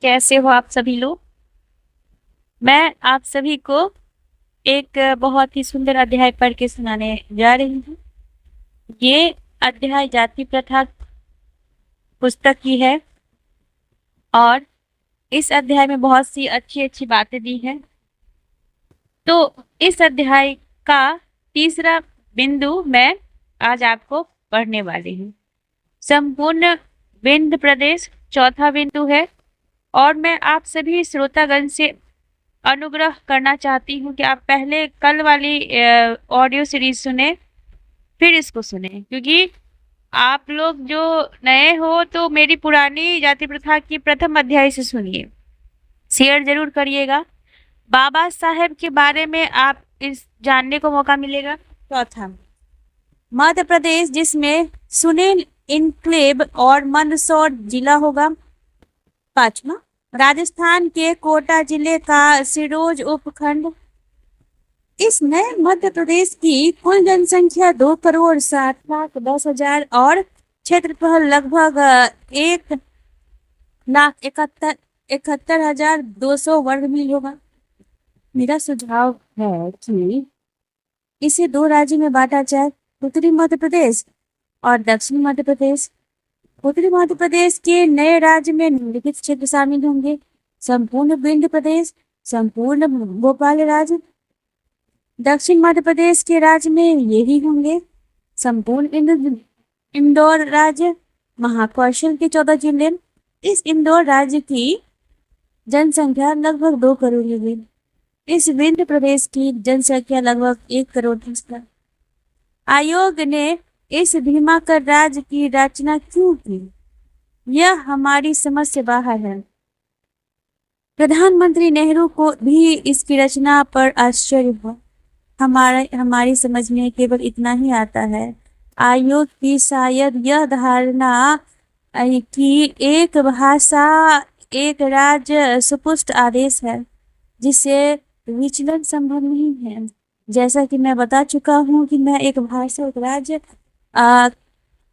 कैसे हो आप सभी लोग। मैं आप सभी को एक बहुत ही सुंदर अध्याय पढ़ के सुनाने जा रही हूँ। ये अध्याय जाति प्रथा पुस्तक की है और इस अध्याय में बहुत सी अच्छी अच्छी बातें दी हैं। तो इस अध्याय का तीसरा बिंदु मैं आज आपको पढ़ने वाली हूँ। संपूर्ण विंध्य प्रदेश चौथा बिंदु है और मैं आप सभी श्रोतागण से अनुग्रह करना चाहती हूँ कि आप पहले कल वाली ऑडियो सीरीज सुने, फिर इसको सुने, क्योंकि आप लोग जो नए हो तो मेरी पुरानी जाति प्रथा की प्रथम अध्याय से सुनिए। शेयर जरूर करिएगा। बाबा साहेब के बारे में आप इस जानने को मौका मिलेगा। चौथा, मध्य प्रदेश जिसमें सुनील इनक्लेव और मंदसौर जिला होगा। पांचवा, राजस्थान के कोटा जिले का सिरोज उपखंड। इस नए मध्य प्रदेश की कुल जनसंख्या 2,60,10,000 और क्षेत्रफल लगभग 1,71,200 वर्ग मील होगा। मेरा सुझाव है कि इसे दो राज्यों में बांटा जाए, उत्तरी मध्य प्रदेश और दक्षिणी मध्य प्रदेश। उत्तरी मध्य प्रदेश के नए राज्य में निम्नलिखित क्षेत्र शामिल होंगे: संपूर्ण विंध्य प्रदेश, संपूर्ण भोपाल राज्य। दक्षिण मध्य प्रदेश के राज्य में यही होंगे: संपूर्ण इंदौर राज्य, महाकौशल के 14 जिले। इस इंदौर राज्य की जनसंख्या लगभग 2 करोड़ होगी। इस विंध्य प्रदेश की जनसंख्या लगभग 1 करोड़ 30 लाख। आयोग ने इस भीमाकर राज्य की रचना क्यों की, यह हमारी समझ से बाहर है। प्रधानमंत्री नेहरू को भी इसकी रचना पर आश्चर्य हुआ। हमारी समझ में केवल इतना ही आता है। आयोग की शायद यह धारणा कि एक भाषा एक राज्य सुपुष्ट आदेश है जिससे विचलन संभव नहीं है। जैसा कि मैं बता चुका हूँ कि मैं एक भाषा एक राज्य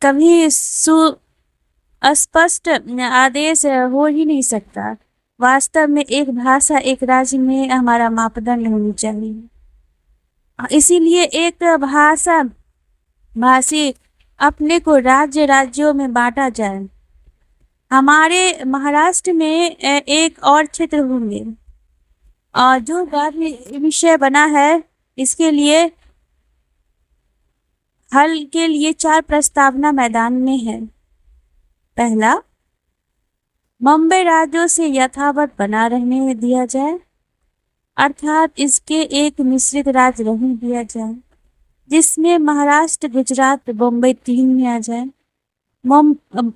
कभी सुस्पष्ट आदेश हो ही नहीं सकता। वास्तव में एक भाषा एक राज्य में हमारा मापदंड होनी चाहिए। इसीलिए एक भाषी अपने को राज्यों में बांटा जाए। हमारे महाराष्ट्र में एक और क्षेत्र होंगे और जो बाद में विषय बना है, इसके लिए हल के लिए 4 प्रस्तावना मैदान में है। पहला, मुंबई राज्यों से यथावत बना रहने दिया जाए, अर्थात इसके एक मिश्रित राज्य रहने दिया जाए जिसमें महाराष्ट्र, गुजरात, बम्बई 3 में आ जाए।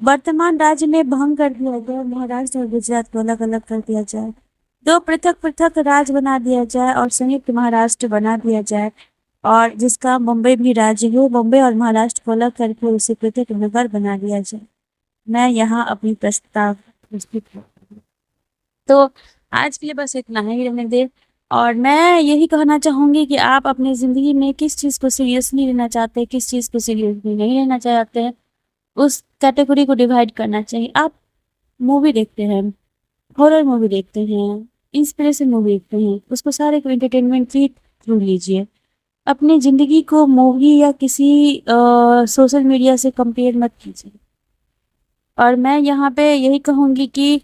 वर्तमान राज्य में भंग कर दिया जाए, महाराष्ट्र और गुजरात को अलग अलग कर दिया जाए। 2 पृथक पृथक राज्य बना दिया जाए और संयुक्त महाराष्ट्र बना दिया जाए, और जिसका मुंबई भी राज्य हो, मुंबई और महाराष्ट्र को अलग करके उसे पृथक नगर बना दिया जाए। मैं यहाँ अपनी प्रस्ताव प्रस्तुत करती हूँ। तो आज के लिए बस इतना ही रहने दे, और मैं यही कहना चाहूंगी कि आप अपनी जिंदगी में किस चीज़ को सीरियसली लेना चाहते हैं, किस चीज़ को सीरियसली नहीं लेना चाहते हैं, उस कैटेगरी को डिवाइड करना चाहिए। आप मूवी देखते हैं, हॉरर मूवी देखते हैं, इंस्पिरेशन मूवी देखते हैं, उसको सारे को एंटरटेनमेंट के थ्रू लीजिए। अपनी ज़िंदगी को मूवी या किसी सोशल मीडिया से कंपेयर मत कीजिए। और मैं यहाँ पे यही कहूँगी कि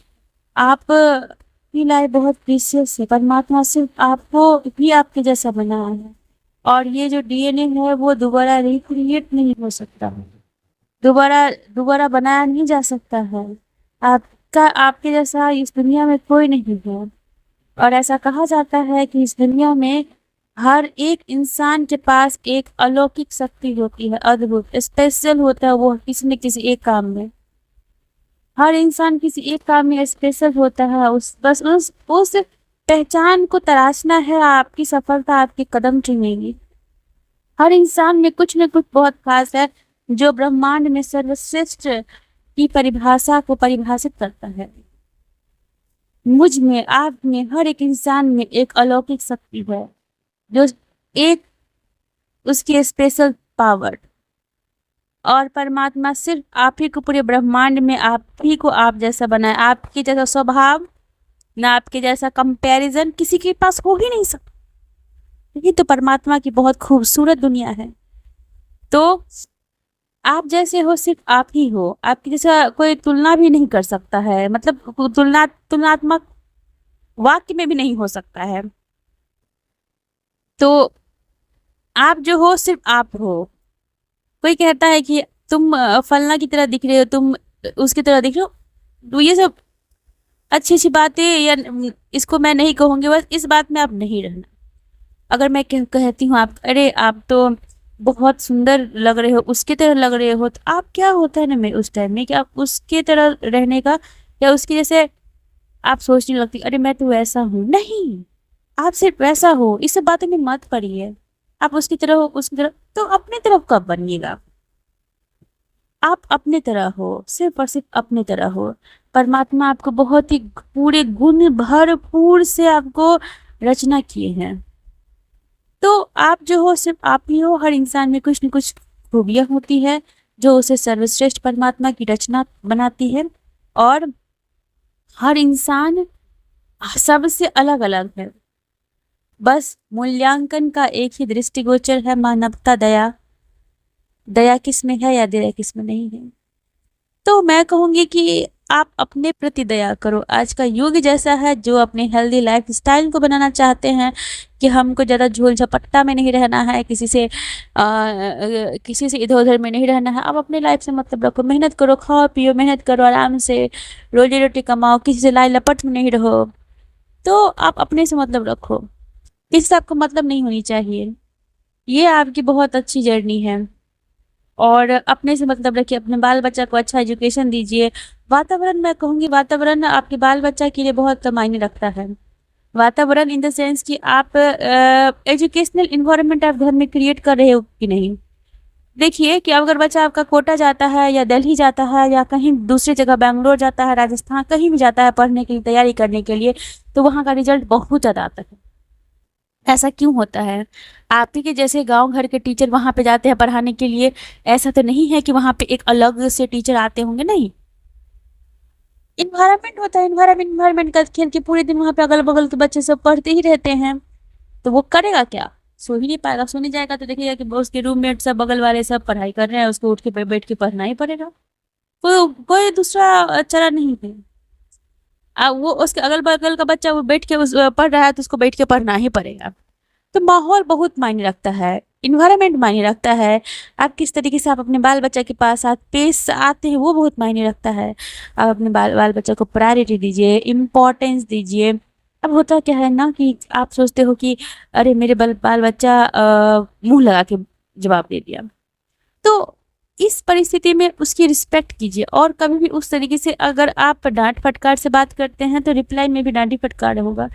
आप की लाइफ बहुत प्रीशियस है। परमात्मा सिर्फ आपको भी आपके जैसा बनाया है, और ये जो डीएनए है वो दोबारा रिक्रिएट नहीं हो सकता, दोबारा बनाया नहीं जा सकता है। आपके जैसा इस दुनिया में कोई नहीं है, और ऐसा कहा जाता है कि इस दुनिया में हर एक इंसान के पास एक अलौकिक शक्ति होती है, अद्भुत स्पेशल होता है वो किसी न किसी एक काम में। हर इंसान किसी एक काम में स्पेशल होता है। उस पहचान को तराशना है, आपकी सफलता आपके कदम चूमेगी। हर इंसान में कुछ न कुछ बहुत खास है जो ब्रह्मांड में सर्वश्रेष्ठ की परिभाषा को परिभाषित करता है। मुझ में, आप में, हर एक इंसान में एक अलौकिक शक्ति है जो एक उसकी स्पेशल पावर, और परमात्मा सिर्फ आप ही को पूरे ब्रह्मांड में आप ही को आप जैसा बनाए, आपके जैसा स्वभाव ना आपके जैसा कंपैरिजन किसी के पास हो ही नहीं सकता। ये तो परमात्मा की बहुत खूबसूरत दुनिया है। तो आप जैसे हो सिर्फ आप ही हो, आपकी जैसा कोई तुलना भी नहीं कर सकता है, मतलब तुलनात्मक वाक्य में भी नहीं हो सकता है। तो आप जो हो सिर्फ आप हो। कोई कहता है कि तुम फलना की तरह दिख रहे हो, तुम उसकी तरह दिख रहे हो, तो ये सब अच्छी अच्छी बातें या इसको मैं नहीं कहूँगी, बस इस बात में आप नहीं रहना। अगर मैं कहती हूँ आप अरे आप तो बहुत सुंदर लग रहे हो, उसके तरह लग रहे हो, तो आप क्या होता है ना मैं उस टाइम में कि आप उसके तरह रहने का या उसके जैसे आप सोचने लगती अरे मैं तो वैसा हूँ। नहीं, आप सिर्फ वैसा हो, इस सब बातों में मत पड़िए। आप उसकी तरह हो, उसकी तरह, तो अपने तरफ कब बनिएगा? आप अपने तरह हो, सिर्फ और सिर्फ अपने तरह हो। परमात्मा आपको बहुत ही पूरे गुण भरपूर से आपको रचना किए हैं। तो आप जो हो सिर्फ आप ही हो। हर इंसान में कुछ न कुछ खूबियां होती है जो उसे सर्वश्रेष्ठ परमात्मा की रचना बनाती है, और हर इंसान सबसे अलग अलग है। बस मूल्यांकन का एक ही दृष्टिगोचर है, मानवता, दया। दया किस में है या दया किस में नहीं है। तो मैं कहूँगी कि आप अपने प्रति दया करो। आज का युग जैसा है, जो अपने हेल्दी लाइफ स्टाइल को बनाना चाहते हैं कि हमको ज़्यादा झोल झपट्टा में नहीं रहना है, किसी से इधर उधर में नहीं रहना है। आप अपने लाइफ से मतलब रखो, मेहनत करो, खाओ पियो, मेहनत करो, आराम से रोजी रोटी कमाओ, किसी से लाई लपट में नहीं रहो। तो आप अपने से मतलब रखो, किसी से आपको मतलब नहीं होनी चाहिए। ये आपकी बहुत अच्छी जर्नी है। और अपने से मतलब रखिए, अपने बाल बच्चा को अच्छा एजुकेशन दीजिए। वातावरण, मैं कहूँगी वातावरण आपके बाल बच्चा के लिए बहुत मायने रखता है। वातावरण इन द सेंस कि आप एजुकेशनल इन्वायरमेंट आप घर में क्रिएट कर रहे हो कि नहीं। देखिए कि अगर बच्चा आपका कोटा जाता है या दिल्ली जाता है या कहीं दूसरी जगह बेंगलोर जाता है, राजस्थान, कहीं भी जाता है पढ़ने के लिए, तैयारी करने के लिए, तो वहाँ का रिजल्ट बहुत ज़्यादा आता है। ऐसा क्यों होता है? आप ही के जैसे गांव घर के टीचर वहां पे जाते हैं पढ़ाने के लिए, ऐसा तो नहीं है कि वहां पे एक अलग से टीचर आते होंगे, नहीं। इन्वायरमेंट होता है, इन्वायरमेंट का खेल के पूरे दिन वहां पे अगल बगल के बच्चे सब पढ़ते ही रहते हैं, तो वो करेगा क्या? सो ही नहीं पाएगा। सोने जाएगा तो देखिएगा कि उसके रूममेट सब बगल वाले सब पढ़ाई कर रहे हैं, उसको उठ के बैठ के पढ़ना ही पड़ेगा। कोई दूसरा चरा नहीं है। वो उसके अगल बगल का बच्चा वो बैठ के पढ़ रहा है, तो उसको बैठ के पढ़ना ही पड़ेगा। तो माहौल बहुत मायने रखता है, इन्वायरमेंट मायने रखता है। आप किस तरीके से आप अपने बाल बच्चा के पास पेश आते हैं, वो बहुत मायने रखता है। आप अपने बाल बच्चा को प्रायोरिटी दीजिए, इम्पोर्टेंस दीजिए। अब होता क्या है ना कि आप सोचते हो कि अरे मेरे बाल बच्चा मुंह लगा के जवाब दे दिया, तो इस परिस्थिति में उसकी रिस्पेक्ट कीजिए। और कभी भी उस तरीके से अगर आप डांट फटकार से बात करते हैं तो रिप्लाई में भी डांटी फटकार होगा।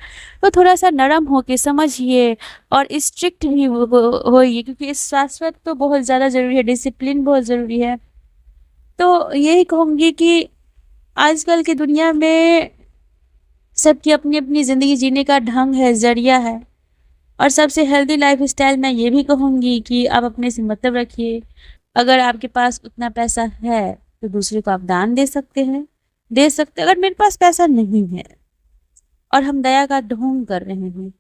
तो थोड़ा सा नरम होके समझिए और स्ट्रिक्ट भी होइए, क्योंकि शाश्वत तो बहुत ज़्यादा ज़रूरी है, डिसिप्लिन बहुत ज़रूरी है। तो यही कहूँगी कि आजकल की दुनिया में सबकी अपनी अपनी ज़िंदगी जीने का ढंग है, ज़रिया है। और सबसे हेल्दी लाइफ स्टाइल मैं ये भी कहूँगी कि आप अपने से मतलब रखिए। अगर आपके पास उतना पैसा है तो दूसरे को आप दान दे सकते हैं, अगर मेरे पास पैसा नहीं है और हम दया का ढोंग कर रहे हैं,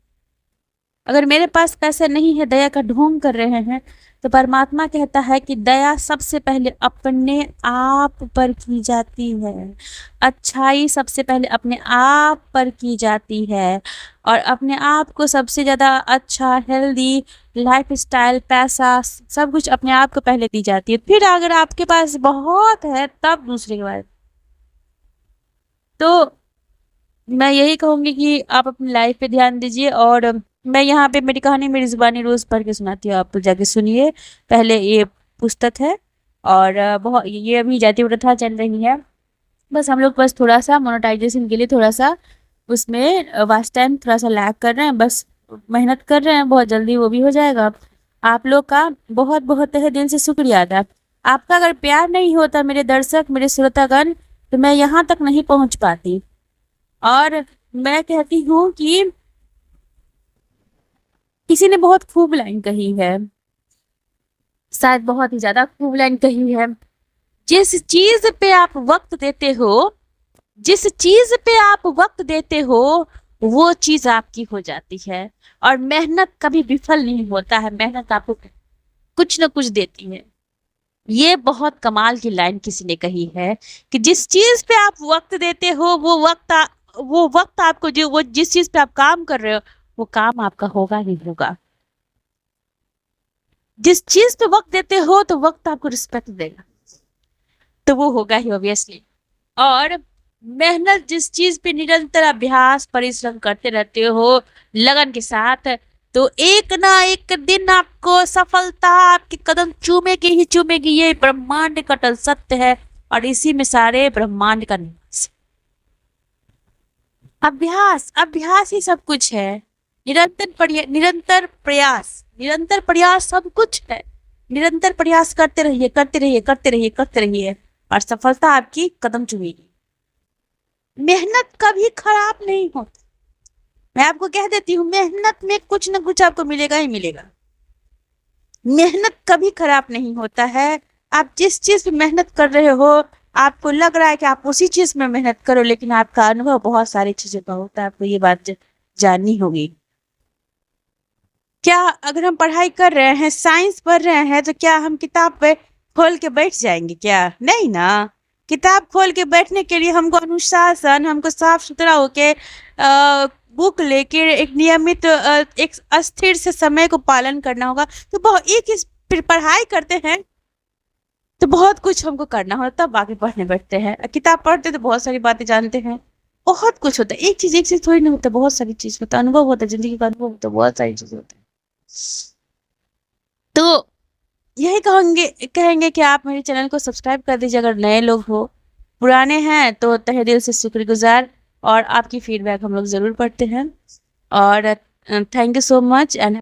अगर मेरे पास पैसा नहीं है, दया का ढोंग कर रहे हैं, तो परमात्मा कहता है कि दया सबसे पहले अपने आप पर की जाती है। अच्छाई सबसे पहले अपने आप पर की जाती है, और अपने आप को सबसे ज़्यादा अच्छा हेल्दी लाइफ स्टाइल, पैसा, सब कुछ अपने आप को पहले दी जाती है। फिर अगर आपके पास बहुत है तब दूसरे के बाद। तो मैं यही कहूँगी कि आप अपनी लाइफ पे ध्यान दीजिए। और मैं यहाँ पे मेरी कहानी मेरी ज़ुबानी रोज़ पढ़ के सुनाती हूँ, आप जाके सुनिए। पहले ये पुस्तक है, और बहुत ये अभी जाति प्रथा चल रही है। बस हम लोग बस थोड़ा सा मोनेटाइजेशन के लिए थोड़ा सा उसमें वास्ट टाइम थोड़ा सा लैग कर रहे हैं, बस मेहनत कर रहे हैं, बहुत जल्दी वो भी हो जाएगा। आप लोग का बहुत बहुत तहे दिल से शुक्रिया अदा। आपका अगर प्यार नहीं होता मेरे दर्शक, मेरे श्रोतागण, तो मैं यहाँ तक नहीं पहुँच पाती। और मैं कहती हूँ कि किसी ने बहुत खूब लाइन कही है शायद बहुत ही ज्यादा खूब लाइन कही है। जिस चीज पे आप वक्त देते हो, जिस चीज पे आप वक्त देते हो, वो चीज आपकी हो जाती है। और मेहनत कभी विफल नहीं होता है, मेहनत आपको कुछ न कुछ देती है। ये बहुत कमाल की लाइन किसी ने कही है कि जिस चीज पे आप वक्त देते हो, वो वक्त आपको, जो वो जिस चीज पे आप काम कर रहे हो, वो काम आपका होगा ही होगा। जिस चीज पे वक्त देते हो तो वक्त आपको रिस्पेक्ट देगा, तो वो होगा ही ऑब्वियसली। और मेहनत, जिस चीज पे निरंतर अभ्यास परिश्रम करते रहते हो लगन के साथ, तो एक ना एक दिन आपको सफलता आपके कदम चूमेगी ही चूमेगी। ये ब्रह्मांड का अटल सत्य है और इसी में सारे ब्रह्मांड का निवास है। अभ्यास, अभ्यास ही सब कुछ है। निरंतर प्रयास सब कुछ है। निरंतर प्रयास करते रहिए, करते रहिए, करते रहिए, करते रहिए, और सफलता आपकी कदम चूमेगी। मेहनत कभी खराब नहीं होती। मैं आपको कह देती हूँ, मेहनत में कुछ ना कुछ आपको मिलेगा ही मिलेगा। मेहनत कभी खराब नहीं होता है। आप जिस चीज पे मेहनत कर रहे हो, आपको लग रहा है कि आप उसी चीज में मेहनत करो, लेकिन आपका अनुभव बहुत सारी चीजों का होता है। आपको ये बात जाननी होगी। क्या अगर हम पढ़ाई कर रहे हैं, साइंस पढ़ रहे हैं, तो क्या हम किताब पे खोल के बैठ जाएंगे क्या? नहीं ना। किताब खोल के बैठने के लिए हमको अनुशासन, हमको साफ सुथरा होके बुक लेके एक नियमित एक अस्थिर से समय को पालन करना होगा। तो बहुत एक इस पढ़ाई करते हैं तो बहुत कुछ हमको करना होता, तब आगे पढ़ने बैठते हैं। किताब पढ़ते तो बहुत सारी बातें जानते हैं, बहुत कुछ होता है। एक चीज थोड़ी नहीं होता, बहुत सारी चीज होता है। अनुभव होता है, जिंदगी का अनुभव होता है, बहुत सारी चीजें होती है। तो यही कहेंगे कि आप मेरे चैनल को सब्सक्राइब कर दीजिए अगर नए लोग हो। पुराने हैं तो तहे दिल से शुक्रगुजार, और आपकी फीडबैक हम लोग जरूर पढ़ते हैं। और thank you so much and